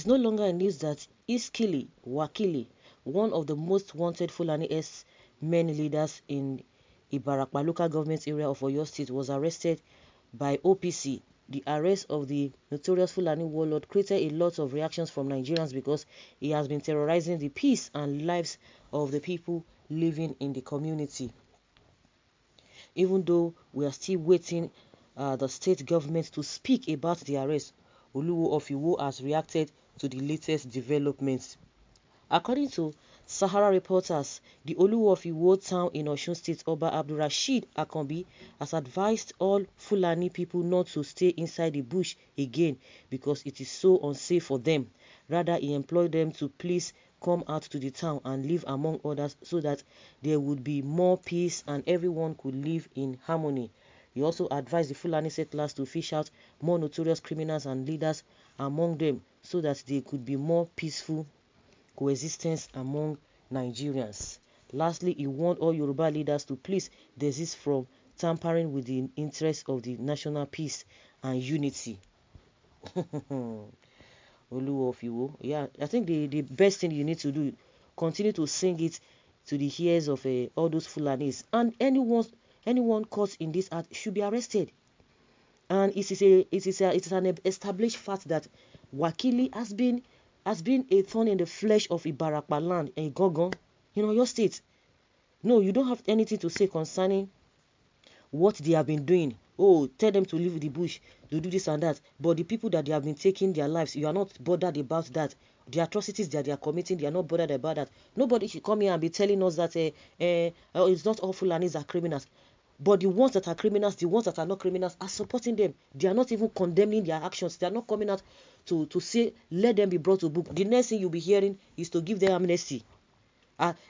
It's no longer a news that Iskili Wakili, one of the most wanted Fulani men leaders in Ibarakpa local government area of Oyo State, was arrested by OPC. The arrest of the notorious Fulani warlord created a lot of reactions from Nigerians because he has been terrorizing the peace and lives of the people living in the community. Even though we are still waiting the state government to speak about the arrest, Oluwo of Iwo has reacted to the latest developments. According to Sahara reporters, the Oluwo of Iwo town in Osun State, Oba Abdulrasheed Akanbi, has advised all Fulani people not to stay inside the bush again because it is so unsafe for them. Rather, he employed them to please come out to the town and live among others so that there would be more peace and everyone could live in harmony. He also advised the Fulani settlers to fish out more notorious criminals and leaders among them so that there could be more peaceful coexistence among Nigerians. Lastly, he warned all Yoruba leaders to please desist from tampering with the interests of the national peace and unity. Oluwo of Iwo. Yeah, I think the best thing you need to do, continue to sing it to the ears of all those Fulanis, and anyone caught in this act should be arrested. And it is an established fact that Wakili has been a thorn in the flesh of Ibarakpa land and Gogon, your state. No, you don't have anything to say concerning what they have been doing. Oh, tell them to leave the bush, to do this and that. But the people that they have been taking their lives, you are not bothered about that. The atrocities that they are committing, they are not bothered about that. Nobody should come here and be telling us that it's not all Fulanis are criminals. But the ones that are criminals, the ones that are not criminals, are supporting them. They are not even condemning their actions. They are not coming out to say, let them be brought to book. The next thing you'll be hearing is to give them amnesty.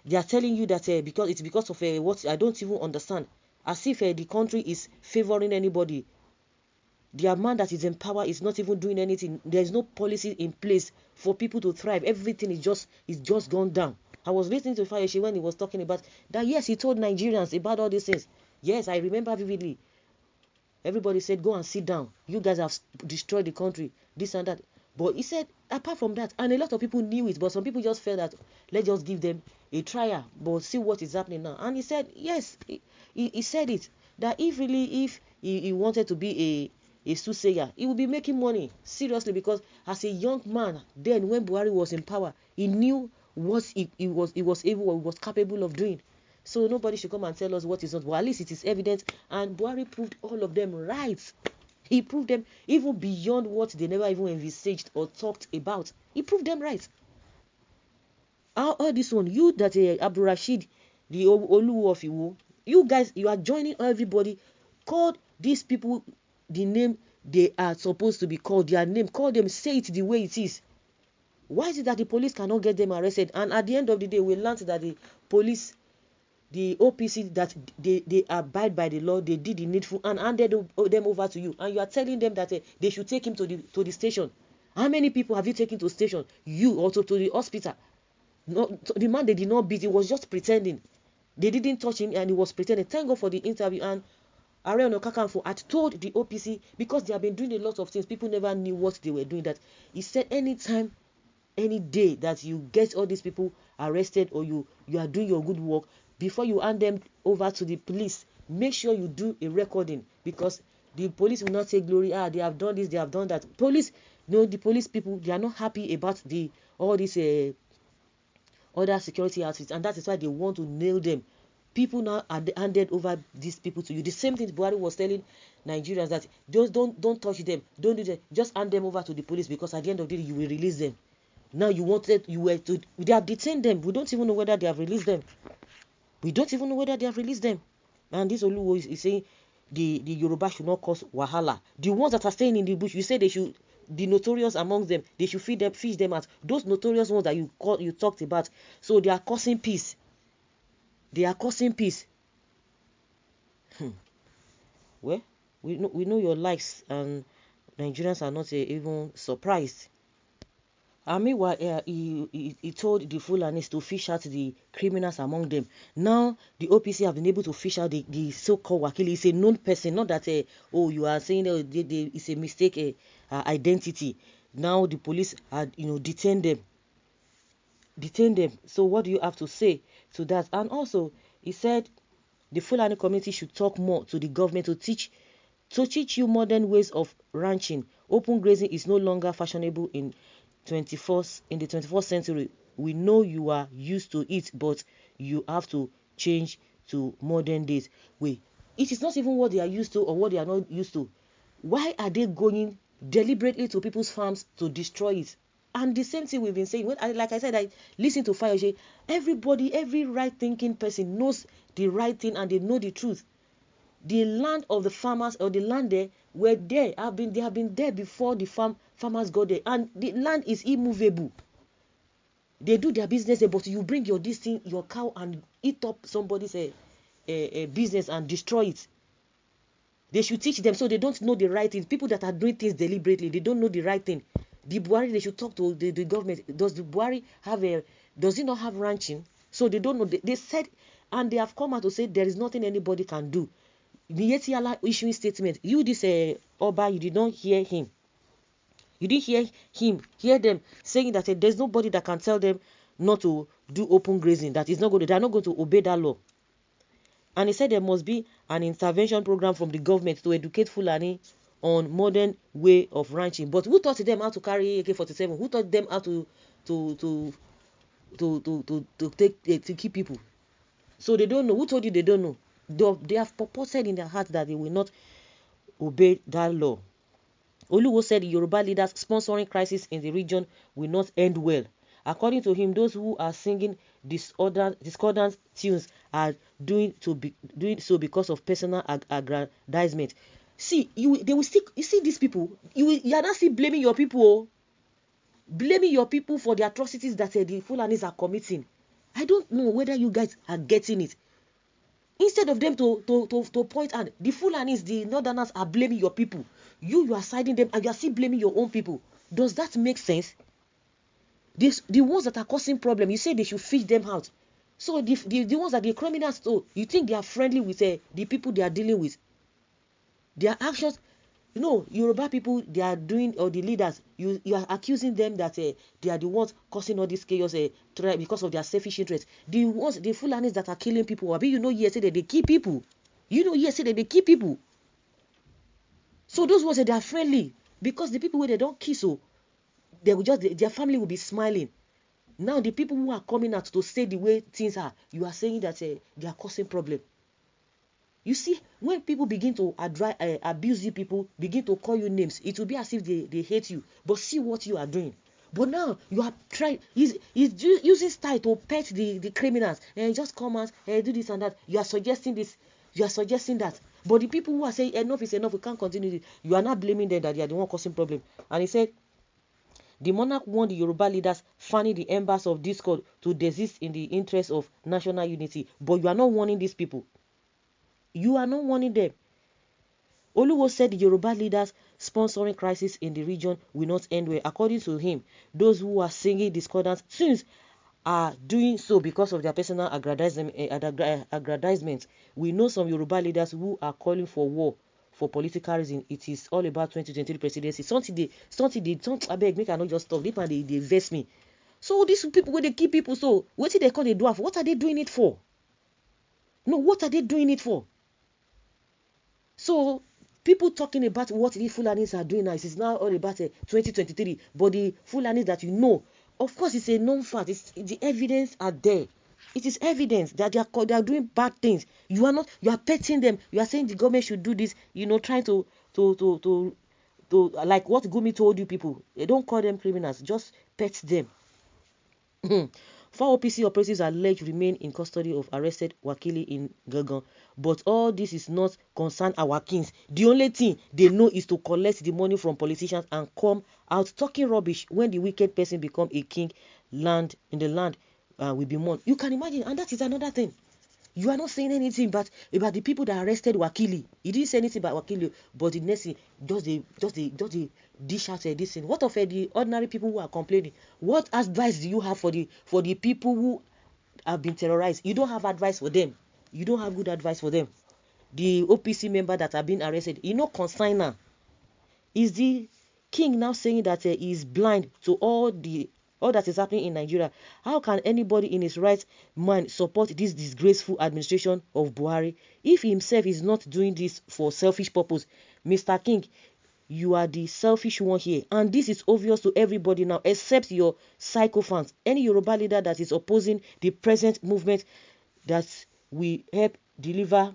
They are telling you that because it's because of what I don't even understand. As if the country is favoring anybody. The man that is in power is not even doing anything. There is no policy in place for people to thrive. Everything is just gone down. I was listening to Fayeshi when he was talking about that. Yes, he told Nigerians about all these things. Yes, I remember vividly. Everybody said, go and sit down. You guys have destroyed the country, this and that. But he said, apart from that, and a lot of people knew it, but some people just felt that, let's just give them a trial, but see what is happening now. And he said, yes, he said it, that if he wanted to be a soothsayer, he would be making money, seriously, because as a young man, then when Buhari was in power, he knew what he was capable of doing. So nobody should come and tell us what is not. Well, at least it is evident, and Buhari proved all of them right. He proved them even beyond what they never even envisaged or talked about. He proved them right. All this one, you that Abdul Rashid, the Oluwo of Iwo, you guys, you are joining everybody. Call these people the name they are supposed to be called. Their name, call them, say it the way it is. Why is it that the police cannot get them arrested? And at the end of the day, we learned that the police, the OPC, that they abide by the law, they did the needful and handed them over to you, and you are telling them that they should take him to the station. How many people have you taken to station? You, also to the hospital. No, the man they did not beat, he was just pretending. They didn't touch him and he was pretending. Thank God for the interview. And Are Ona Kakanfo had told the OPC, because they have been doing a lot of things, people never knew what they were doing, that he said anytime, any day that you get all these people arrested or you are doing your good work, before you hand them over to the police, make sure you do a recording, because the police will not say glory, they have done this, they have done that. Police, the police people, they are not happy about all these other security outfits, and that is why they want to nail them. People now are handed over these people to you. The same thing Buhari was telling Nigerians, that just don't touch them, don't do that, just hand them over to the police, because at the end of the day you will release them. Now they have detained them. We don't even know whether they have released them. We don't even know whether they have released them. And this Oluwo is saying the Yoruba should not cause wahala. The ones that are staying in the bush, you say they should, the notorious amongst them, they should fish them out. Those notorious ones that you talked about. So they are causing peace. They are causing peace. Well, we know your likes, and Nigerians are not even surprised. And meanwhile, he told the Fulanis to fish out the criminals among them. Now, the OPC have been able to fish out the so-called Wakili. It's a known person, not that, you are saying it's a mistake identity. Now the police had, detained them. So what do you have to say to that? And also, he said the Fulani community should talk more to the government to teach you modern ways of ranching. Open grazing is no longer fashionable in the 21st century. We know you are used to it, but you have to change to modern days. Wait, it is not even what they are used to or what they are not used to. Why are they going deliberately to people's farms to destroy it? And the same thing we've been saying. Like I said, I listen to Fayose. Everybody, every right-thinking person knows the right thing and they know the truth. The land of the farmers or the land there were there. They have been there before the farmers got there, and the land is immovable. They do their business there, but you bring your cow and eat up somebody's business and destroy it. They should teach them so they don't know the right thing. People that are doing things deliberately, they don't know the right thing. The Buhari, they should talk to the government. Does the Buhari does he not have ranching? So they don't know. They said, and they have come out to say there is nothing anybody can do. The Yetiala issuing statement. You, this Oba, you did not hear him. You didn't hear them saying that there's nobody that can tell them not to do open grazing. That is not going to, they're not going to obey that law. And he said there must be an intervention program from the government to educate Fulani on modern way of ranching. But who taught them how to carry AK-47? Who taught them how to keep people? So they don't know. Who told you they don't know? They have purported in their heart that they will not obey that law. Oluwo said the Yoruba leaders sponsoring crisis in the region will not end well. According to him, those who are singing discordant tunes are doing so because of personal aggrandizement. See, they will still, you see these people, you are not still blaming your people, blaming your people for the atrocities that the Fulanis are committing. I don't know whether you guys are getting it. Instead of them to point out, the Fulanis, the Northerners are blaming your people. You are siding them and you are still blaming your own people. Does that make sense? The ones that are causing problem, you say they should fish them out. So the ones that the criminals, you think they are friendly with the people they are dealing with? Their actions, Yoruba people, they are doing, or the leaders, you are accusing them that they are the ones causing all this chaos because of their selfish interest. The Fulanis that are killing people, say that they kill people. Say that they kill people. So those ones they are friendly because the people where they don't kiss, so they will their family will be smiling. Now the people who are coming out to say the way things are, you are saying that they are causing problem. You see, when people begin to abuse you, people begin to call you names, it will be as if they hate you. But see what you are doing. But now you are trying, he's using style to pet the criminals and just come out and do this and that. You are suggesting this, you are suggesting that. But the people who are saying enough is enough, we can't continue this, you are not blaming them that they are the one causing problem. And he said, the monarch warned the Yoruba leaders fanning the embers of discord to desist in the interest of national unity. But you are not warning these people. You are not warning them. Oluwo said the Yoruba leaders sponsoring crisis in the region will not end well. According to him, those who are singing discordant tunes are doing so because of their personal aggrandizement. We know some Yoruba leaders who are calling for war for political reason. It is all about 2023 presidency. Something they don't, I beg, make I not just talk. They vex me. So these people, when they keep people, so what did they call the dwarf? What are they doing it for? No, what are they doing it for? So people talking about what the Fulanis are doing now, it's now all about 2023. But the Fulanis that of course, it's a known fact. The evidence are there. It is evidence that they are doing bad things. You are petting them. You are saying the government should do this. Trying to like what Gumi told you people. They don't call them criminals. Just pet them. 4 OPC operatives alleged remain in custody of arrested Wakili in Gangan. But all this is not concern our kings. The only thing they know is to collect the money from politicians and come out talking rubbish when the wicked person become a king. Land will be mourned. You can imagine, and that is another thing. You are not saying anything about the people that arrested Wakili. He didn't say anything about Wakili, but the next thing, just they dish out this thing. What of the ordinary people who are complaining? What advice do you have for the people who have been terrorized? You don't have advice for them. You don't have good advice for them. The OPC member that have been arrested, consigner is the king now saying that he is blind to all that is happening in Nigeria. How can anybody in his right mind support this disgraceful administration of Buhari if he himself is not doing this for selfish purpose? Mr. King, you are the selfish one here, and this is obvious to everybody now except your sycophants. Any Yoruba leader that is opposing the present movement that will help deliver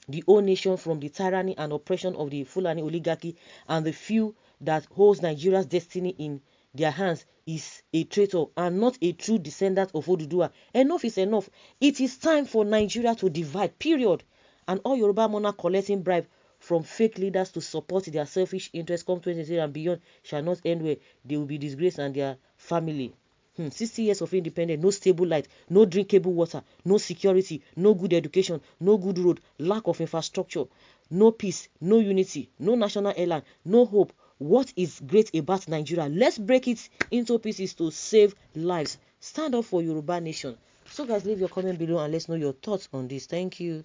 the whole nation from the tyranny and oppression of the Fulani oligarchy and the few that holds Nigeria's destiny in their hands is a traitor and not a true descendant of Oduduwa. Enough is enough. It is time for Nigeria to divide, period. And all Yoruba monarchs collecting bribe from fake leaders to support their selfish interests come 2023 and beyond shall not end where they will be disgraced and their family. 60 years of independence, no stable light, no drinkable water, no security, no good education, no good road, lack of infrastructure, no peace, no unity, no national airline, no hope. What is great about Nigeria? Let's break it into pieces to save lives. Stand up for Yoruba nation. So guys, leave your comment below and let's know your thoughts on this. Thank you.